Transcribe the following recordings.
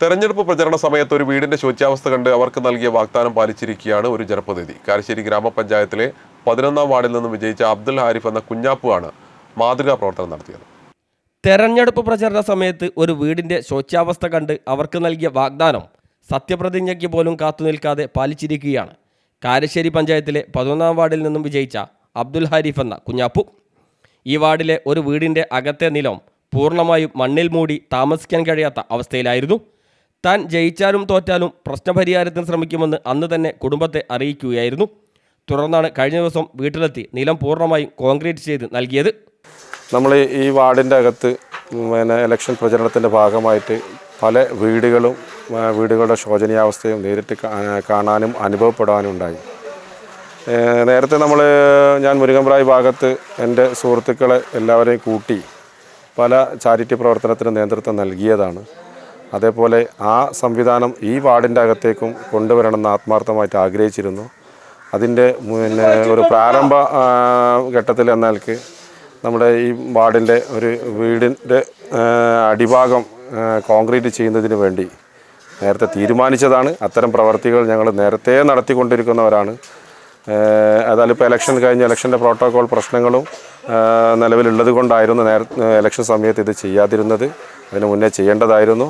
തെരഞ്ഞെടുപ്പ് പ്രചരണ സമയത്ത് ഒരു വീടിന്റെ ശോച്യാവസ്ഥ കണ്ട് അവർക്ക് നൽകിയ വാഗ്ദാനം പാലിച്ചിരിക്കുകയാണ് ഒരു ജനപ്രതിനിധി. കാരശ്ശേരി ഗ്രാമപഞ്ചായത്തിലെ 11ാം വാർഡിൽ നിന്നും വിജയിച്ച അബ്ദുൽ ഹാരിഫ് എന്ന കുഞ്ഞാപ്പുവാണ് മാതൃകാ പ്രവർത്തനം നടത്തിയത്. തെരഞ്ഞെടുപ്പ് പ്രചരണ സമയത്ത് ഒരു വീടിന്റെ ശോച്യാവസ്ഥ കണ്ട് അവർക്ക് നൽകിയ വാഗ്ദാനം സത്യപ്രതിജ്ഞയ്ക്ക് പോലും കാത്തുനിൽക്കാതെ പാലിച്ചിരിക്കുകയാണ് കാരശ്ശേരി പഞ്ചായത്തിലെ 11ാം വാർഡിൽ നിന്നും വിജയിച്ച അബ്ദുൽ ഹാരിഫ് എന്ന കുഞ്ഞാപ്പു. ഈ വാർഡിലെ ഒരു വീടിന്റെ അകത്തെ നിലം പൂർണ്ണമായും മണ്ണിൽ മൂടി താമസിക്കാൻ കഴിയാത്ത അവസ്ഥയിലായിരുന്നു. താൻ ജയിച്ചാലും തോറ്റാലും പ്രശ്നപരിഹാരത്തിന് ശ്രമിക്കുമെന്ന് അന്ന് തന്നെ കുടുംബത്തെ അറിയിക്കുകയായിരുന്നു. തുടർന്നാണ് കഴിഞ്ഞ ദിവസം വീട്ടിലെത്തി നിലം പൂർണ്ണമായും കോൺക്രീറ്റ് ചെയ്ത് നൽകിയത്. നമ്മൾ ഈ വാർഡിൻ്റെ അകത്ത് ഇലക്ഷൻ പ്രചരണത്തിൻ്റെ ഭാഗമായിട്ട് പല വീടുകളുടെ ശോചനീയാവസ്ഥയും നേരിട്ട് കാണാനും അനുഭവപ്പെടാനും ഉണ്ടായി. നേരത്തെ ഞാൻ മുരുകമ്പ്രായി ഭാഗത്ത് എൻ്റെ സുഹൃത്തുക്കളെ എല്ലാവരെയും കൂട്ടി പല ചാരിറ്റി പ്രവർത്തനത്തിന് നേതൃത്വം നൽകിയതാണ്. അതേപോലെ ആ സംവിധാനം ഈ വാർഡിൻ്റെ അകത്തേക്കും കൊണ്ടുവരണമെന്ന് ആത്മാർത്ഥമായിട്ട് ആഗ്രഹിച്ചിരുന്നു. അതിൻ്റെ ഒരു പ്രാരംഭ ഘട്ടത്തിൽ എന്നാൽക്ക് നമ്മുടെ ഈ വാർഡിൻ്റെ ഒരു വീടിൻ്റെ അടിഭാഗം കോൺക്രീറ്റ് ചെയ്യുന്നതിന് വേണ്ടി നേരത്തെ തീരുമാനിച്ചതാണ്. അത്തരം പ്രവർത്തികൾ ഞങ്ങൾ നേരത്തെ നടത്തിക്കൊണ്ടിരിക്കുന്നവരാണ്. ഏതായാലും ഇപ്പോൾ ഇലക്ഷൻ കഴിഞ്ഞ് ഇലക്ഷൻ്റെ പ്രോട്ടോകോൾ പ്രശ്നങ്ങളും നിലവിലുള്ളത് കൊണ്ടായിരുന്നു ഇലക്ഷൻ സമയത്ത് ഇത് ചെയ്യാതിരുന്നത്. അതിന് മുന്നേ ചെയ്യേണ്ടതായിരുന്നു.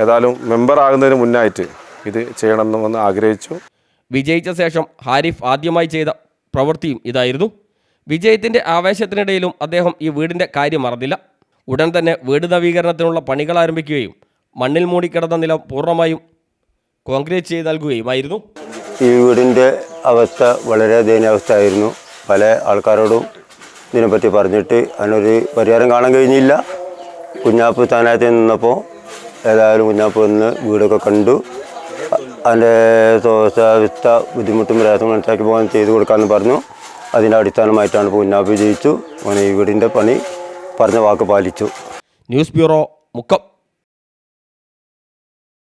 ഏതായാലും മെമ്പർ ആകുന്നതിന് മുന്നായിട്ട് ഇത് ചെയ്യണമെന്ന് ആഗ്രഹിച്ചു. വിജയിച്ച ശേഷം ഹാരിഫ് ആദ്യമായി ചെയ്ത പ്രവൃത്തിയും ഇതായിരുന്നു. വിജയത്തിൻ്റെ ആവേശത്തിനിടയിലും അദ്ദേഹം ഈ വീടിൻ്റെ കാര്യം മറന്നില്ല. ഉടൻ തന്നെ വീട് നവീകരണത്തിനുള്ള പണികൾ ആരംഭിക്കുകയും മണ്ണിൽ മൂടിക്കിടന്ന നിലം പൂർണ്ണമായും കോൺക്രീറ്റ് ചെയ്ത് നൽകുകയുമായിരുന്നു. ഈ വീടിൻ്റെ അവസ്ഥ വളരെ ദയനീയാവസ്ഥയായിരുന്നു. പല ആൾക്കാരോടും ഇതിനെപ്പറ്റി പറഞ്ഞിട്ട് അതിനൊരു പരിഹാരം കാണാൻ കഴിഞ്ഞില്ല. കുഞ്ഞാപ്പ് സ്ഥാനാർത്ഥി നിന്നപ്പോൾ ഏതായാലും കുഞ്ഞാപ്പ് വന്ന് വീടൊക്കെ കണ്ടു. അതിൻ്റെ ശോചാവസ്ഥ ബുദ്ധിമുട്ടും പ്രയാസം മനസ്സിലാക്കി പോകാൻ ചെയ്തു കൊടുക്കാമെന്ന് പറഞ്ഞു. അതിൻ്റെ അടിസ്ഥാനമായിട്ടാണ് ഇപ്പോൾ കുഞ്ഞാപ്പ് വിജയിച്ചു. അങ്ങനെ ഈ വീടിൻ്റെ പണി പറഞ്ഞ വാക്ക് പാലിച്ചു. News bureau, Mukkam.